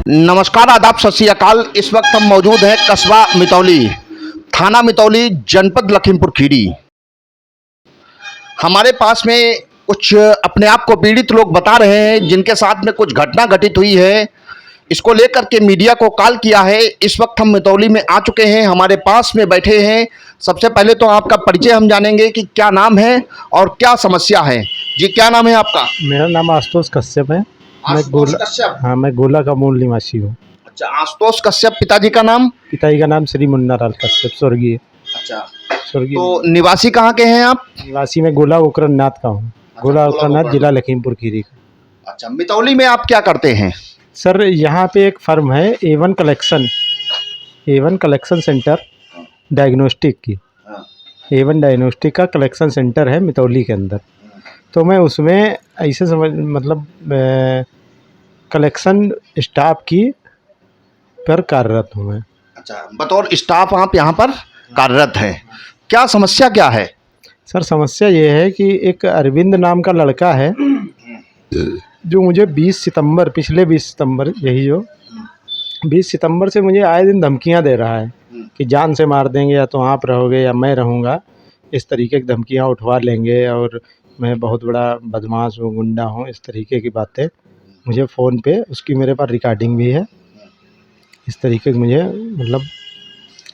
नमस्कार, आदाब, सत श्री अकाल। इस वक्त हम मौजूद हैं कस्बा मितौली, थाना मितौली, जनपद लखीमपुर खीरी। हमारे पास में कुछ अपने आप को पीड़ित लोग बता रहे हैं जिनके साथ में कुछ घटना घटित हुई है। इसको लेकर के मीडिया को कॉल किया है। इस वक्त हम मितौली में आ चुके हैं, हमारे पास में बैठे हैं। सबसे पहले तो आपका परिचय हम जानेंगे कि क्या नाम है और क्या समस्या है। जी, क्या नाम है आपका? मेरा नाम आशुतोष कश्यप है। आशुतोष कश्यप। हाँ, मैं गोला का मूल निवासी हूँ। अच्छा, आशुतोष कश्यप। पिताजी का नाम? पिताजी का नाम श्री मुन्नालाल कश्यप, स्वर्गीय। अच्छा, स्वर्गीय। तो निवासी कहाँ के हैं आप? निवासी में गोला गोकरणनाथ का हूँ। गोला गोकरणनाथ, जिला लखीमपुर खीरी का। अच्छा, मितौली में आप क्या करते हैं? सर, यहाँ पे एक फर्म है A1 कलेक्शन सेंटर डायग्नोस्टिक की। A1 डायग्नोस्टिक का कलेक्शन सेंटर है मितौली के अंदर। तो मैं उसमें ऐसे मतलब कलेक्शन स्टाफ की पर कार्यरत हूँ मैं। अच्छा, बतौर स्टाफ आप यहाँ पर कार्यरत हैं। क्या समस्या क्या है? सर, समस्या ये है कि एक अरविंद नाम का लड़का है जो मुझे 20 सितंबर, पिछले 20 सितंबर, यही जो 20 सितंबर से मुझे आए दिन धमकियां दे रहा है कि जान से मार देंगे, या तो आप रहोगे या मैं रहूँगा। इस तरीके की धमकियां उठवा लेंगे और मैं बहुत बड़ा बदमाश हूँ, गुंडा हूँ, इस तरीके की बातें मुझे फ़ोन पे, उसकी मेरे पास रिकॉर्डिंग भी है। इस तरीके की मुझे मतलब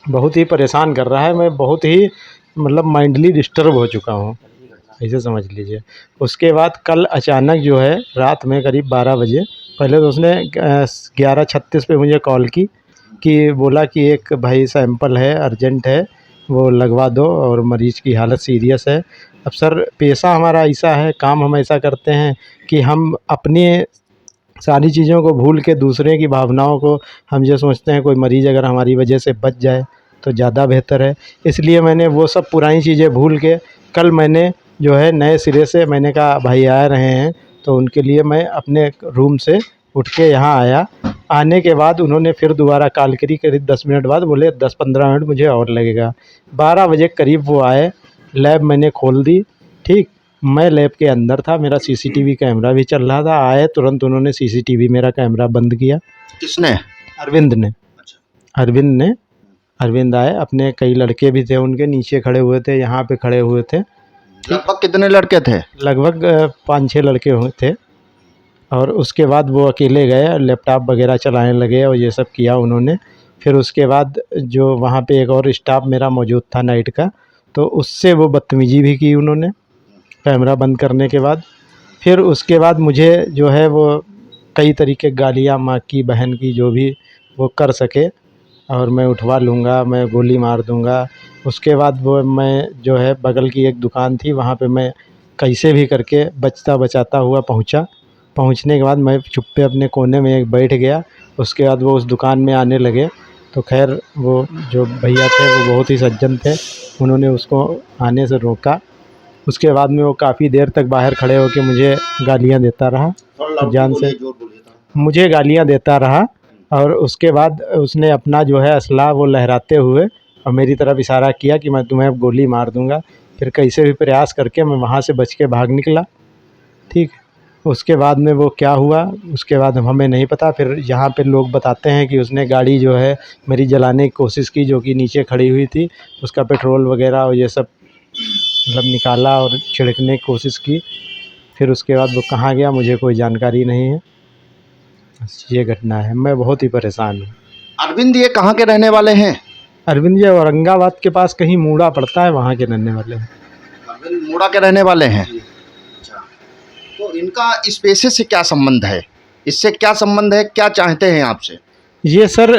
बहुत ही परेशान कर रहा है। मैं बहुत ही मतलब माइंडली डिस्टर्ब हो चुका हूँ, ऐसे समझ लीजिए। उसके बाद कल अचानक जो है रात में करीब 12 बजे, पहले तो उसने 11:36 पे मुझे कॉल की कि बोला कि एक भाई सैंपल है, अर्जेंट है, वो लगवा दो और मरीज़ की हालत सीरियस है। अब सर, पेशा हमारा ऐसा है, काम हम ऐसा करते हैं कि हम अपने सारी चीज़ों को भूल के दूसरे की भावनाओं को हम ये सोचते हैं कोई मरीज़ अगर हमारी वजह से बच जाए तो ज़्यादा बेहतर है। इसलिए मैंने वो सब पुरानी चीज़ें भूल के कल मैंने जो है नए सिरे से मैंने कहा भाई आ रहे हैं, तो उनके लिए मैं अपने रूम से उठ के यहाँ आया। आने के बाद उन्होंने फिर दोबारा कॉल करी, करीब 10 मिनट बाद, बोले 10-15 मिनट मुझे और लगेगा। 12 बजे करीब वो आए। लैब मैंने खोल दी, ठीक। मैं लैब के अंदर था, मेरा सीसीटीवी कैमरा भी चल रहा था। आए तुरंत उन्होंने सीसीटीवी मेरा कैमरा बंद किया। किसने? अरविंद ने। अच्छा। अरविंद आए, अपने कई लड़के भी थे, उनके नीचे खड़े हुए थे, यहाँ पे खड़े हुए थे। लगभग कितने लड़के थे? लगभग 5-6 लड़के थे। और उसके बाद वो अकेले गए, लैपटॉप वगैरह चलाने लगे और ये सब किया उन्होंने। फिर उसके बाद जो वहाँ पे एक और स्टाफ मेरा मौजूद था नाइट का, तो उससे वो बदतमीज़ी भी की उन्होंने कैमरा बंद करने के बाद। फिर उसके बाद मुझे जो है वो कई तरीके गालियाँ, माँ की, बहन की, जो भी वो कर सके, और मैं उठवा लूँगा, मैं गोली मार दूँगा। उसके बाद वो मैं जो है बगल की एक दुकान थी, वहाँ पे मैं कैसे भी करके बचता बचाता हुआ पहुँचा। पहुँचने के बाद मैं चुप्पे अपने कोने में एक बैठ गया। उसके बाद वो उस दुकान में आने लगे, तो खैर वो जो भैया थे वो बहुत ही सज्जन थे, उन्होंने उसको आने से रोका। उसके बाद में वो काफ़ी देर तक बाहर खड़े होकर मुझे गालियाँ देता रहा, जान से मुझे गालियाँ देता रहा। और उसके बाद उसने अपना जो है असला वो लहराते हुए और मेरी तरफ इशारा किया कि मैं तुम्हें अब गोली मार दूंगा। फिर कैसे भी प्रयास करके मैं वहाँ से बच के भाग निकला, ठीक। उसके बाद में वो क्या हुआ उसके बाद हमें नहीं पता। फिर यहाँ पे लोग बताते हैं कि उसने गाड़ी जो है मेरी जलाने की कोशिश की, जो कि नीचे खड़ी हुई थी। उसका पेट्रोल वगैरह और ये सब मतलब निकाला और छिड़कने की कोशिश की। फिर उसके बाद वो कहाँ गया मुझे कोई जानकारी नहीं है। बस ये घटना है, मैं बहुत ही परेशान हूँ। अरविंद ये कहाँ के रहने वाले हैं? अरविंद ये औरंगाबाद के पास कहीं मूड़ा पड़ता है, वहाँ के रहने वाले हैं। अरविंद मूड़ा के रहने वाले हैं। अच्छा, तो इनका इस पेशे से क्या संबंध है? इससे क्या संबंध है, क्या चाहते हैं आपसे? ये सर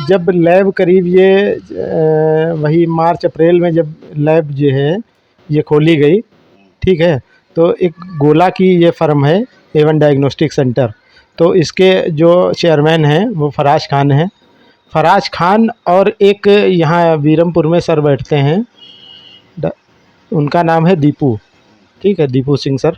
जब लैब करीब ये वही मार्च अप्रैल में जब लैब जो है ये खोली गई, ठीक है, तो एक गोला की ये फर्म है A1 डायग्नोस्टिक सेंटर। तो इसके जो चेयरमैन हैं वो फराज खान हैं। फराज खान और एक यहाँ वीरमपुर में सर बैठते हैं, उनका नाम है दीपू, ठीक है, दीपू सिंह सर।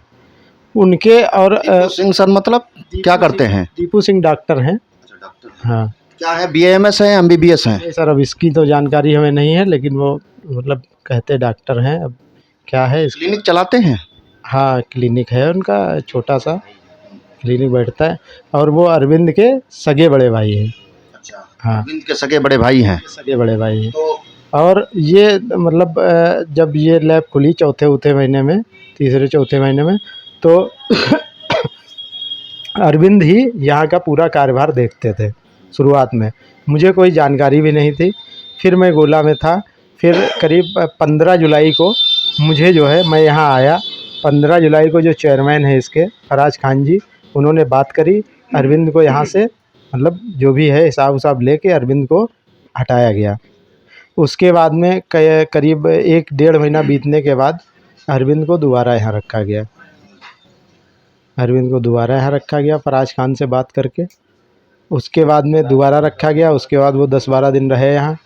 उनके और दीपू सिंह सर मतलब क्या करते हैं? दीपू सिंह डॉक्टर हैं। अच्छा, डॉक्टर। हाँ। क्या है, BAMS है, MBBS है? नहीं सर, अब इसकी तो जानकारी हमें नहीं है, लेकिन वो मतलब कहते डॉक्टर हैं। अब क्या है क्लिनिक चलाते हैं? हाँ, क्लिनिक है उनका, छोटा सा क्लिनिक बैठता है, और वो अरविंद के सगे बड़े भाई हैं। अच्छा, हाँ, अरविंद के सगे बड़े भाई हैं। सगे बड़े भाई हैं। तो और ये मतलब जब ये लैब खुली चौथे महीने में, तीसरे चौथे महीने में, तो अरविंद ही यहाँ का पूरा कार्यभार देखते थे शुरुआत में। मुझे कोई जानकारी भी नहीं थी। फिर मैं गोला में था। फिर करीब 15 जुलाई को मुझे जो है, मैं यहाँ आया 15 जुलाई को। जो चेयरमैन है इसके, फराज खान जी, उन्होंने बात करी, अरविंद को यहाँ से मतलब जो भी है हिसाब उसाब लेके अरविंद को हटाया गया। उसके बाद में करीब 1 डेढ़ महीना बीतने के बाद अरविंद को दोबारा यहाँ रखा गया। अरविंद को दोबारा यहाँ रखा गया फराज खान से बात करके। उसके बाद में दोबारा रखा गया। उसके बाद वो 10-12 दिन रहे यहाँ।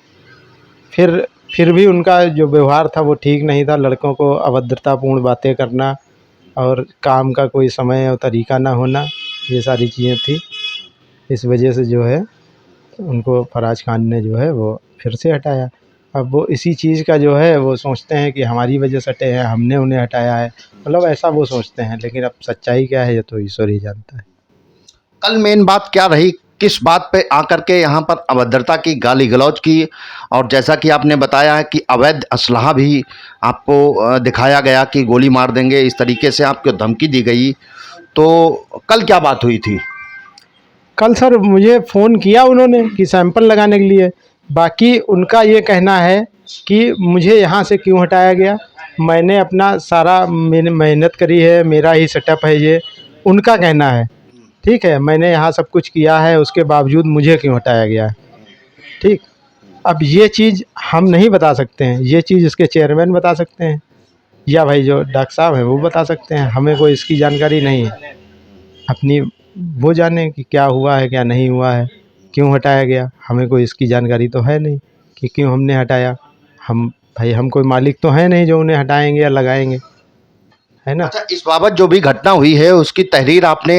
फिर भी उनका जो व्यवहार था वो ठीक नहीं था। लड़कों को अभद्रतापूर्ण बातें करना और काम का कोई समय और तरीका ना होना, ये सारी चीज़ें थी। इस वजह से जो है उनको फराज खान ने जो है वो फिर से हटाया। अब वो इसी चीज़ का जो है वो सोचते हैं कि हमारी वजह से हटे हैं, हमने उन्हें हटाया है, मतलब ऐसा वो सोचते हैं। लेकिन अब सच्चाई क्या है ये तो ईश्वर ही जानता है। कल मेन बात क्या रही, किस बात पे आकर के यहाँ पर अभद्रता की, गाली गलौज की, और जैसा कि आपने बताया है कि अवैध असलहा भी आपको दिखाया गया कि गोली मार देंगे, इस तरीके से आपको धमकी दी गई। तो कल क्या बात हुई थी? कल सर मुझे फ़ोन किया उन्होंने कि सैंपल लगाने के लिए। बाकी उनका ये कहना है कि मुझे यहाँ से क्यों हटाया गया, मैंने अपना सारा मेहनत करी है, मेरा ही सेटअप है ये, उनका कहना है। ठीक है, मैंने यहाँ सब कुछ किया है, उसके बावजूद मुझे क्यों हटाया गया है। ठीक, अब ये चीज़ हम नहीं बता सकते हैं, ये चीज़ इसके चेयरमैन बता सकते हैं, या भाई जो डॉक्टर साहब हैं वो बता सकते हैं। हमें कोई इसकी जानकारी नहीं है। अपनी वो जाने कि क्या हुआ है क्या नहीं हुआ है, क्यों हटाया गया। हमें कोई इसकी जानकारी तो है नहीं कि क्यों हमने हटाया। हम कोई मालिक तो हैं नहीं जो उन्हें हटाएंगे या लगाएंगे, है ना। अच्छा, इस बाबत जो भी घटना हुई है उसकी तहरीर आपने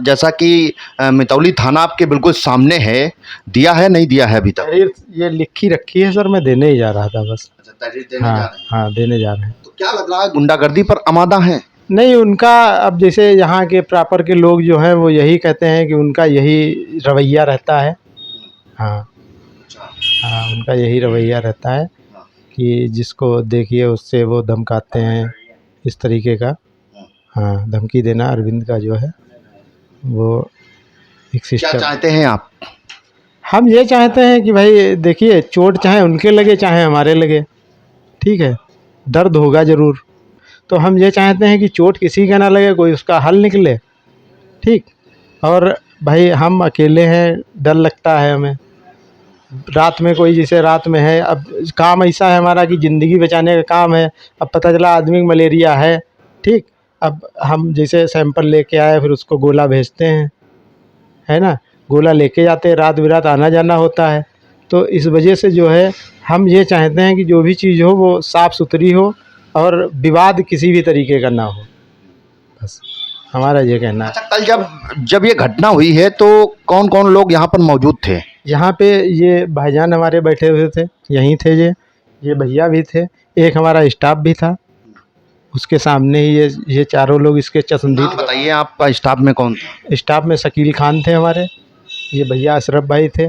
जैसा कि मितौली थाना आपके बिल्कुल सामने है, दिया है नहीं दिया है अभी तक? तहरीर ये लिखी रखी है सर, मैं देने ही जा रहा था बस। अच्छा, तहरीर देने हाँ जा रहे हैं। हाँ, देने जा रहे हैं। तो क्या लग रहा है, गुंडागर्दी पर आमादा है? नहीं, उनका अब जैसे यहाँ के प्रॉपर के लोग जो हैं वो यही कहते हैं कि उनका यही रवैया रहता है। हाँ हाँ, उनका यही रवैया रहता है कि जिसको देखिए उससे वो धमकाते हैं, इस तरीके का। हाँ, धमकी देना अरविंद का जो है वो एक क्या सिस्टम। चाहते हैं आप? हम ये चाहते हैं कि भाई देखिए, चोट चाहे उनके लगे चाहे हमारे लगे, ठीक है, दर्द होगा ज़रूर। तो हम ये चाहते हैं कि चोट किसी का ना लगे, कोई उसका हल निकले। ठीक, और भाई हम अकेले हैं, डर लगता है हमें। रात में कोई जैसे रात में है, अब काम ऐसा है हमारा कि ज़िंदगी बचाने का काम है। अब पता चला आदमी को मलेरिया है, ठीक, अब हम जैसे सैंपल लेके आए, फिर उसको गोला भेजते हैं, है ना, गोला लेके जाते हैं, रात बिरात आना जाना होता है। तो इस वजह से जो है हम ये चाहते हैं कि जो भी चीज़ हो वो साफ़ सुथरी हो और विवाद किसी भी तरीके का ना हो, बस हमारा ये कहना है। अच्छा, कल जब ये घटना हुई है तो कौन कौन लोग यहाँ पर मौजूद थे? यहाँ पे ये भाईजान हमारे बैठे हुए थे, यहीं थे ये भैया भी थे, एक हमारा स्टाफ भी था, उसके सामने ही ये चारों लोग इसके नाम चश्मदीद। बताइए, आपका स्टाफ में कौन था? स्टाफ में शकील खान थे हमारे, ये भैया अशरफ भाई थे,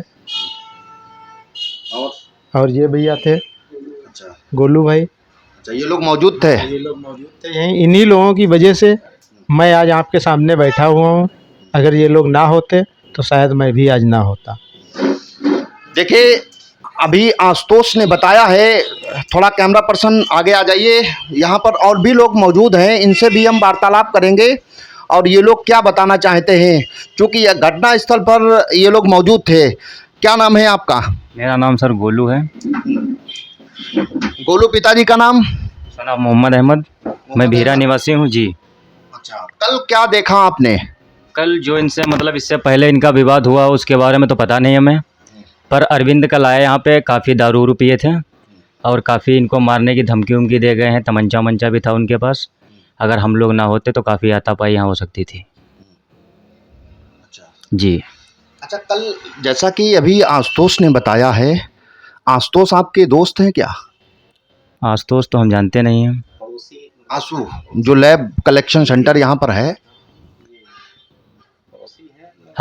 और ये भैया थे अच्छा, गोलू भाई। अच्छा, ये लोग मौजूद थे। ये लोग मौजूद थे यहीं। इन्हीं लोगों की वजह से मैं आज आपके सामने बैठा हुआ हूँ। अगर ये लोग ना होते तो शायद मैं भी आज ना होता। देखिए, अभी आशुतोष ने बताया है, थोड़ा कैमरा पर्सन आगे आ जाइए, यहाँ पर और भी लोग मौजूद हैं, इनसे भी हम वार्तालाप करेंगे और ये लोग क्या बताना चाहते हैं, क्योंकि यह घटना स्थल पर ये लोग मौजूद थे। क्या नाम है आपका? मेरा नाम सर गोलू है। गोलू, पिताजी का नाम? सर मोहम्मद अहमद, मैं भीरा निवासी हूँ जी। अच्छा, कल क्या देखा आपने? कल जो इनसे मतलब इससे पहले इनका विवाद हुआ उसके बारे में तो पता नहीं हमें, पर अरविंद कल आए यहाँ पे, काफ़ी दारू उरू पिए थे और काफ़ी इनको मारने की धमकी उमकी दे गए हैं। तमंचा वमंचा भी था उनके पास। अगर हम लोग ना होते तो काफ़ी हाथापाई यहाँ हो सकती थी जी। अच्छा, कल जैसा कि अभी आशुतोष ने बताया है, आशुतोष आपके दोस्त हैं क्या? आशुतोष तो हम जानते नहीं हैं। आशु, जो लैब कलेक्शन सेंटर यहाँ पर है,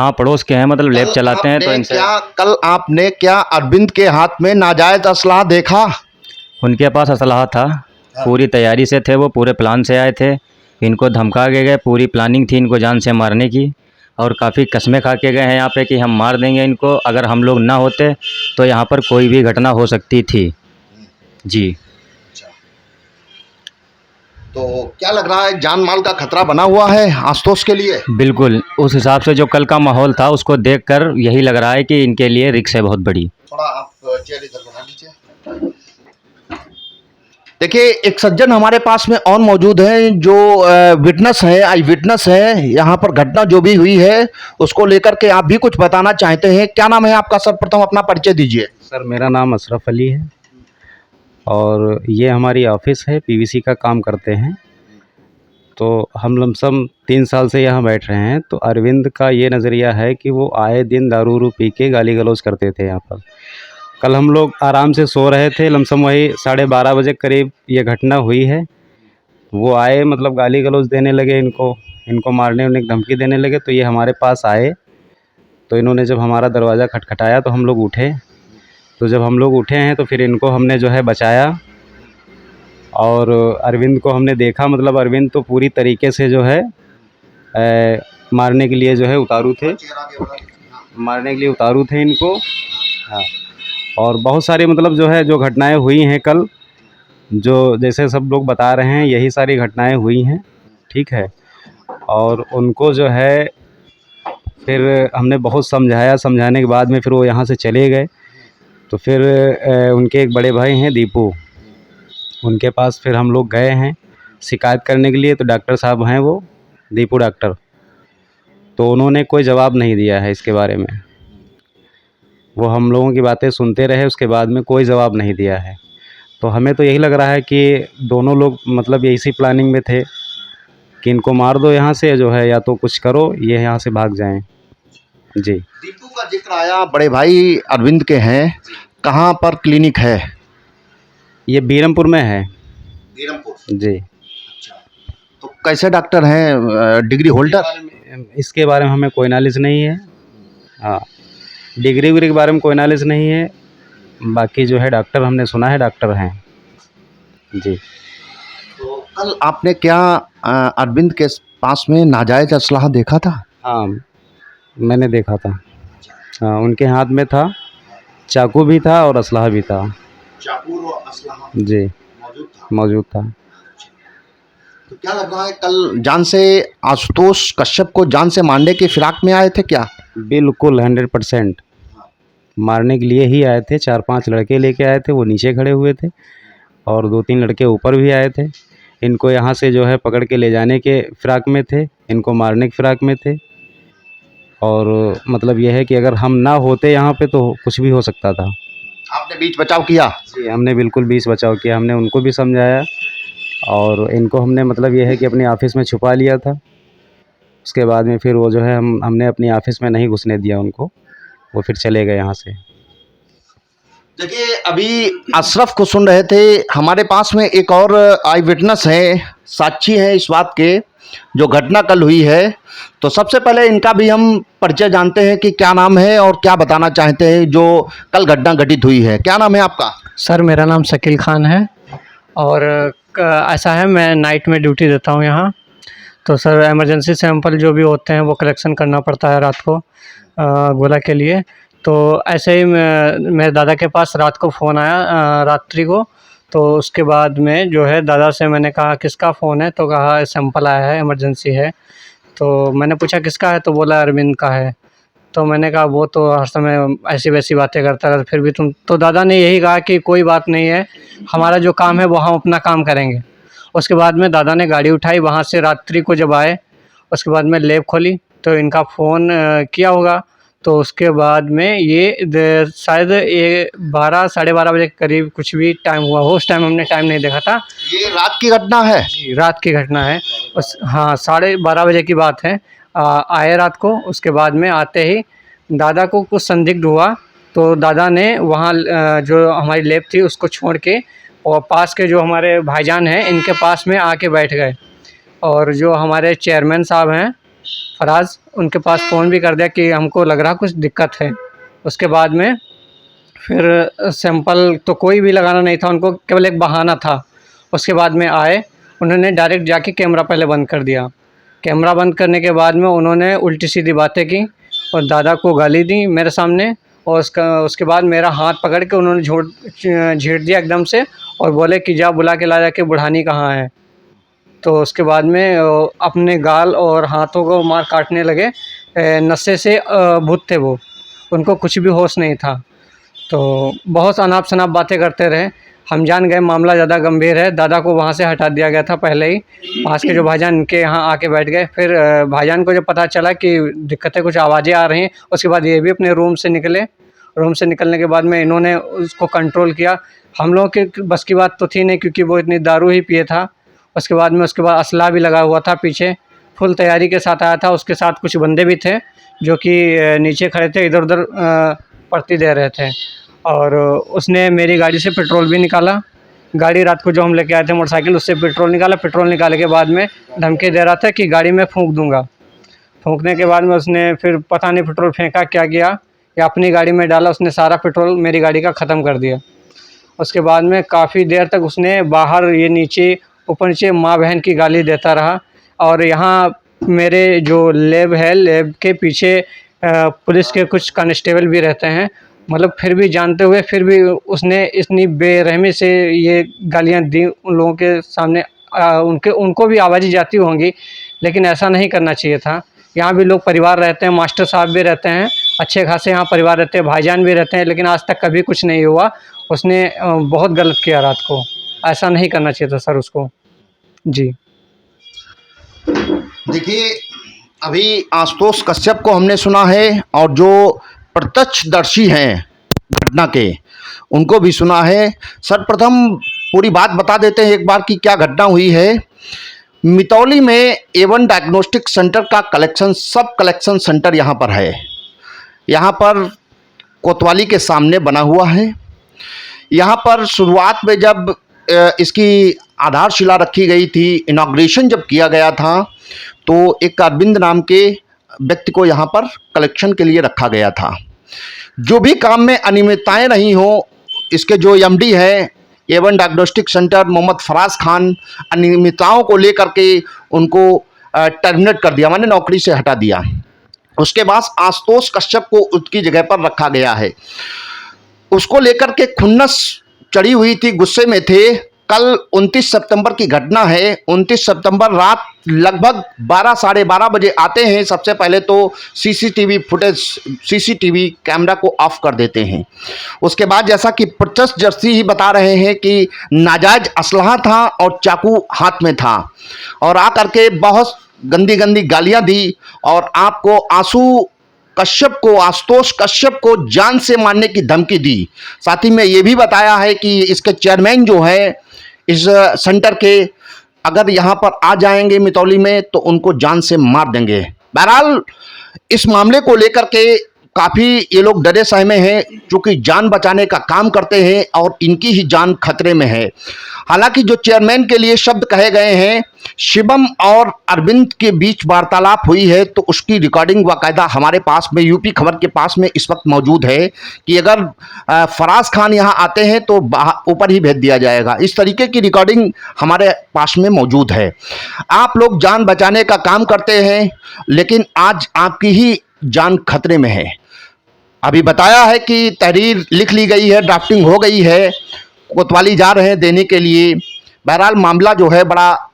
हाँ, पड़ोस के हैं, मतलब लैब चलाते हैं, तो इनसे कल आपने क्या अरविंद के हाथ में नाजायज असलाह देखा? उनके पास असलहा था, पूरी तैयारी से थे, वो पूरे प्लान से आए थे। इनको धमका के गए, पूरी प्लानिंग थी इनको जान से मारने की, और काफ़ी कस्में खा के गए हैं यहाँ पे कि हम मार देंगे इनको, अगर हम लोग ना होते तो यहाँ पर कोई भी घटना हो सकती थी। जी। तो क्या लग रहा है, जान माल का खतरा बना हुआ है आशुतोष के लिए? बिल्कुल, उस हिसाब से जो कल का माहौल था उसको देखकर यही लग रहा है कि इनके लिए रिस्क है बहुत बड़ी। थोड़ा आप चेयर इधर बढ़ा लीजिए। देखिए, एक सज्जन हमारे पास में और मौजूद है जो विटनेस है, आई विटनेस है, यहाँ पर घटना जो भी हुई है उसको लेकर के आप भी कुछ बताना चाहते हैं। क्या नाम है आपका? सर्वप्रथम अपना परिचय दीजिए। सर, मेरा नाम अशरफ अली है और ये हमारी ऑफिस है, पीवीसी का काम करते हैं। तो हम लमसम 3 साल से यहाँ बैठ रहे हैं। तो अरविंद का ये नज़रिया है कि वो आए दिन दारू उरू पी के गाली गलौज करते थे यहाँ पर। कल हम लोग आराम से सो रहे थे, लमसम वही 12:30 बजे करीब ये घटना हुई है। वो आए, मतलब गाली गलौज देने लगे, इनको मारने उन्हें धमकी देने लगे। तो ये हमारे पास आए, तो इन्होंने जब हमारा दरवाज़ा खटखटाया तो हम लोग उठे। तो जब हम लोग उठे हैं तो फिर इनको हमने जो है बचाया, और अरविंद को हमने देखा, मतलब अरविंद तो पूरी तरीके से जो है मारने के लिए जो है उतारू थे, इनको। हाँ, और बहुत सारी मतलब जो है जो घटनाएं हुई हैं कल, जो जैसे सब लोग बता रहे हैं यही सारी घटनाएं हुई हैं, ठीक है। और उनको जो है फिर हमने बहुत समझाया, समझाने के बाद में फिर वो यहाँ से चले गए। तो फिर उनके एक बड़े भाई हैं दीपू, उनके पास फिर हम लोग गए हैं शिकायत करने के लिए। तो डॉक्टर साहब हैं वो, दीपू डॉक्टर, तो उन्होंने कोई जवाब नहीं दिया है इसके बारे में। वो हम लोगों की बातें सुनते रहे, उसके बाद में कोई जवाब नहीं दिया है। तो हमें तो यही लग रहा है कि दोनों लोग मतलब इसी प्लानिंग में थे कि इनको मार दो यहाँ से, जो है या तो कुछ करो, ये यहाँ से भाग जाएं। जी। दीपू का जिक्र आया, बड़े भाई अरविंद के हैं, कहाँ पर क्लिनिक है? ये बीरमपुर में है। बीरमपुर। जी। अच्छा, तो कैसे डॉक्टर हैं, डिग्री होल्डर? इसके बारे में हमें कोई नॉलेज नहीं है। हाँ, डिग्री उग्री के बारे में कोई नॉलेज नहीं है। बाकी जो है डॉक्टर हमने सुना है डॉक्टर हैं। जी। तो कल आपने क्या अरविंद के पास में नाजायज असलाह देखा था? हाँ, मैंने देखा था। हाँ, उनके हाथ में था, चाकू भी था और असलहा भी था। चाकू और असलहा जी, मौजूद था। तो क्या लग रहा है, कल जान से आशुतोष कश्यप को जान से मारने की फिराक में आए थे क्या? बिल्कुल 100% मारने के लिए ही आए थे। 4-5 लड़के लेके आए थे, वो नीचे खड़े हुए थे, और 2-3 लड़के ऊपर भी आए थे। इनको यहाँ से जो है पकड़ के ले जाने के फिराक में थे, इनको मारने की फिराक में थे। और मतलब यह है कि अगर हम ना होते यहाँ पे तो कुछ भी हो सकता था। आपने बीच बचाव किया? जी, हमने बिल्कुल बीच बचाव किया। हमने उनको भी समझाया, और इनको हमने मतलब यह है कि अपनी ऑफिस में छुपा लिया था। उसके बाद में फिर वो जो है हमने अपनी ऑफिस में नहीं घुसने दिया उनको, वो फिर चले गए यहाँ से। देखिए, अभी अशरफ को सुन रहे थे, हमारे पास में एक और आई विटनेस है, साक्षी हैं इस बात के जो घटना कल हुई है। तो सबसे पहले इनका भी हम परिचय जानते हैं कि क्या नाम है और क्या बताना चाहते हैं जो कल घटना घटित हुई है। क्या नाम है आपका? सर, मेरा नाम शकील खान है, और ऐसा है मैं नाइट में ड्यूटी देता हूँ यहाँ। तो सर, इमरजेंसी सैंपल जो भी होते हैं वो कलेक्शन करना पड़ता है रात को गोला के लिए। तो ऐसे ही मेरे दादा के पास रात को फ़ोन आया, रात्रि को। तो उसके बाद में जो है दादा से मैंने कहा किसका फ़ोन है, तो कहा सैंपल आया है, इमरजेंसी है। तो मैंने पूछा किसका है, तो बोला अरविंद का है। तो मैंने कहा वो तो हर समय ऐसी वैसी बातें करता रहता, फिर भी तुम। तो दादा ने यही कहा कि कोई बात नहीं है, हमारा जो काम है वो हम अपना काम करेंगे। उसके बाद में दादा ने गाड़ी उठाई, वहाँ से रात्रि को जब आए उसके बाद में लैब खोली तो इनका फ़ोन किया होगा। तो उसके बाद में ये शायद ये 12 साढ़े 12 बजे के करीब कुछ भी टाइम हुआ हो, उस टाइम हमने टाइम नहीं देखा था। ये रात की घटना है? जी, रात की घटना है। हाँ, 12:30 बजे की बात है। आए रात को, उसके बाद में आते ही दादा को कुछ संदिग्ध हुआ, तो दादा ने वहाँ जो हमारी लैब थी उसको छोड़ के और पास के जो हमारे भाईजान हैं इनके पास में आके बैठ गए। और जो हमारे चेयरमैन साहब हैं फराज, उनके पास फ़ोन भी कर दिया कि हमको लग रहा कुछ दिक्कत है। उसके बाद में फिर सैंपल तो कोई भी लगाना नहीं था, उनको केवल एक बहाना था। उसके बाद में आए, उन्होंने डायरेक्ट जाके कैमरा पहले बंद कर दिया। कैमरा बंद करने के बाद में उन्होंने उल्टी सीधी बातें की और दादा को गाली दी मेरे सामने, और उसके बाद मेरा हाथ पकड़ के उन्होंने झीट दिया एकदम से और बोले कि जा बुला के ला जाके बुढ़ानी कहाँ है। तो उसके बाद में अपने गाल और हाथों को मार काटने लगे। नशे से भूत थे वो, उनको कुछ भी होश नहीं था। तो बहुत अनाप शनाप बातें करते रहे। हम जान गए मामला ज़्यादा गंभीर है, दादा को वहाँ से हटा दिया गया था पहले ही। पास के जो भाईजान इनके यहाँ आके बैठ गए। फिर भाईजान को जब पता चला कि दिक्कतें, कुछ आवाज़ें आ रही हैं, उसके बाद ये भी अपने रूम से निकले। रूम से निकलने के बाद में इन्होंने उसको कंट्रोल किया। हम लोगों के बस की बात तो थी नहीं, क्योंकि वो इतनी दारू ही पिए था। उसके बाद असला भी लगा हुआ था पीछे, फुल तैयारी के साथ आया था। उसके साथ कुछ बंदे भी थे जो कि नीचे खड़े थे, इधर उधर पड़ती दे रहे थे। और उसने मेरी गाड़ी से पेट्रोल भी निकाला। गाड़ी रात को जो हम लेके आए थे मोटरसाइकिल, उससे पेट्रोल निकाला। पेट्रोल निकालने के बाद में धमकी दे रहा था कि गाड़ी में फूंक दूंगा। फूंकने के बाद में उसने फिर पता नहीं पेट्रोल फेंका क्या किया, या अपनी गाड़ी में डाला। उसने सारा पेट्रोल मेरी गाड़ी का ख़त्म कर दिया। उसके बाद में काफ़ी देर तक उसने बाहर ये नीचे ऊपर नीचे माँ बहन की गाली देता रहा। और यहाँ मेरे जो लैब है, लैब के पीछे पुलिस के कुछ कांस्टेबल भी रहते हैं। मतलब फिर भी जानते हुए फिर भी उसने इतनी बेरहमी से ये गालियाँ दी उन लोगों के सामने। उनको भी आवाज़ें जाती होंगी, लेकिन ऐसा नहीं करना चाहिए था। यहाँ भी लोग परिवार रहते हैं, मास्टर साहब भी रहते हैं, अच्छे खासे यहाँ परिवार रहते हैं, भाईजान भी रहते हैं, लेकिन आज तक कभी कुछ नहीं हुआ। उसने बहुत गलत किया रात को, ऐसा नहीं करना चाहिए था सर उसको। जी देखिए, अभी आशुतोष कश्यप को हमने सुना है, और जो प्रत्यक्षदर्शी हैं घटना के, उनको भी सुना है। सर्वप्रथम पूरी बात बता देते हैं एक बार कि क्या घटना हुई है। मितौली में A1 डायग्नोस्टिक सेंटर का सब कलेक्शन सेंटर यहाँ पर है। यहाँ पर कोतवाली के सामने बना हुआ है। यहाँ पर शुरुआत में जब इसकी आधारशिला रखी गई थी, इनॉग्रेशन जब किया गया था, तो एक अरविंद नाम के व्यक्ति को यहाँ पर कलेक्शन के लिए रखा गया था। जो भी काम में अनियमितताएं रही हो, इसके जो MD है A1 diagnostic centre Mohammad Faraz Khan, अनियमितताओं को लेकर के उनको टर्मिनेट कर दिया, माने नौकरी से हटा दिया। उसके बाद आशुतोष कश्यप को उसकी जगह पर रखा गया है। उसको लेकर के खुन्नस चढ़ी हुई थी, गुस्से में थे। कल 29 सितंबर की घटना है। 29 सितंबर रात लगभग 12 साढ़े 12 बजे आते हैं। सबसे पहले तो सीसीटीवी कैमरा को ऑफ कर देते हैं। उसके बाद जैसा कि प्रत्यक्षदर्शी ही बता रहे हैं कि नाजायज असलहा था और चाकू हाथ में था, और आकर के बहुत गंदी गंदी गालियां दी, और आपको आशुतोष कश्यप को जान से मारने की धमकी दी। साथ ही में ये भी बताया है कि इसके चेयरमैन जो है इस सेंटर के, अगर यहाँ पर आ जाएंगे मितौली में तो उनको जान से मार देंगे। बहरहाल इस मामले को लेकर के काफ़ी ये लोग डरे सहमे हैं, क्योंकि जान बचाने का काम करते हैं और इनकी ही जान खतरे में है। हालांकि जो चेयरमैन के लिए शब्द कहे गए हैं, शिवम और अरविंद के बीच वार्तालाप हुई है, तो उसकी रिकॉर्डिंग बाकायदा हमारे पास में यूपी खबर के पास में इस वक्त मौजूद है कि अगर फराज खान यहाँ आते हैं तो ऊपर ही भेज दिया जाएगा। इस तरीके की रिकॉर्डिंग हमारे पास में मौजूद है। आप लोग जान बचाने का काम करते हैं, लेकिन आज आपकी ही जान खतरे में है। अभी बताया है कि तहरीर लिख ली गई है, ड्राफ्टिंग हो गई है, कोतवाली जा रहे हैं देने के लिए। बहरहाल मामला जो है बड़ा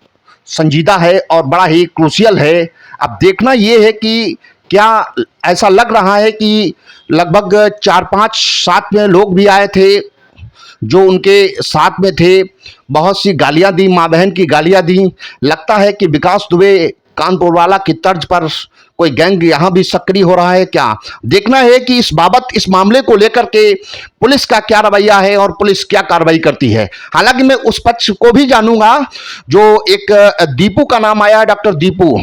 संजीदा है और बड़ा ही क्रूशियल है। अब देखना ये है कि क्या ऐसा लग रहा है कि लगभग 4-5 साथ में लोग भी आए थे जो उनके साथ में थे, बहुत सी गालियां दी, माँ बहन की गालियां दी। लगता है कि विकास दुबे कानपुर वाला की तर्ज पर कोई गैंग यहाँ भी सक्रिय हो रहा है क्या। देखना है कि इस बाबत, इस मामले को लेकर के पुलिस का क्या रवैया है और पुलिस क्या कार्रवाई करती है। हालांकि मैं उस पक्ष को भी जानूंगा जो एक दीपू का नाम आया, डॉक्टर दीपू,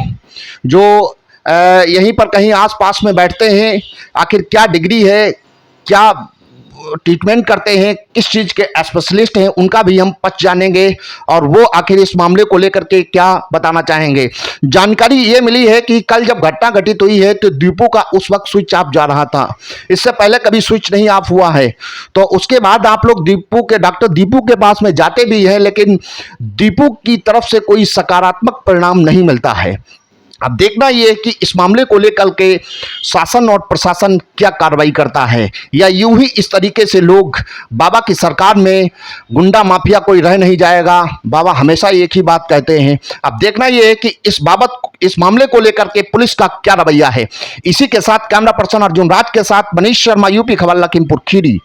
जो यहीं पर कहीं आसपास में बैठते हैं। आखिर क्या डिग्री है, क्या ट्रीटमेंट करते हैं, किस चीज़ के स्पेशलिस्ट हैं, उनका भी हम पक्ष जानेंगे और वो आखिर इस मामले को लेकर के क्या बताना चाहेंगे। जानकारी ये मिली है कि कल जब घटना घटित हुई है तो दीपू का उस वक्त स्विच ऑफ जा रहा था, इससे पहले कभी स्विच नहीं ऑफ हुआ है। तो उसके बाद आप लोग डॉक्टर दीपू के पास में जाते भी हैं, लेकिन दीपू की तरफ से कोई सकारात्मक परिणाम नहीं मिलता है। अब देखना यह है कि इस मामले को लेकर के शासन और प्रशासन क्या कार्रवाई करता है, या यूं ही इस तरीके से लोग बाबा की सरकार में गुंडा माफिया कोई रह नहीं जाएगा। बाबा हमेशा एक ही बात कहते हैं। अब देखना यह है कि इस मामले को लेकर के पुलिस का क्या रवैया है। इसी के साथ कैमरा पर्सन अर्जुन राज के साथ मनीष शर्मा, यूपी खबर, लखीमपुर खीरी।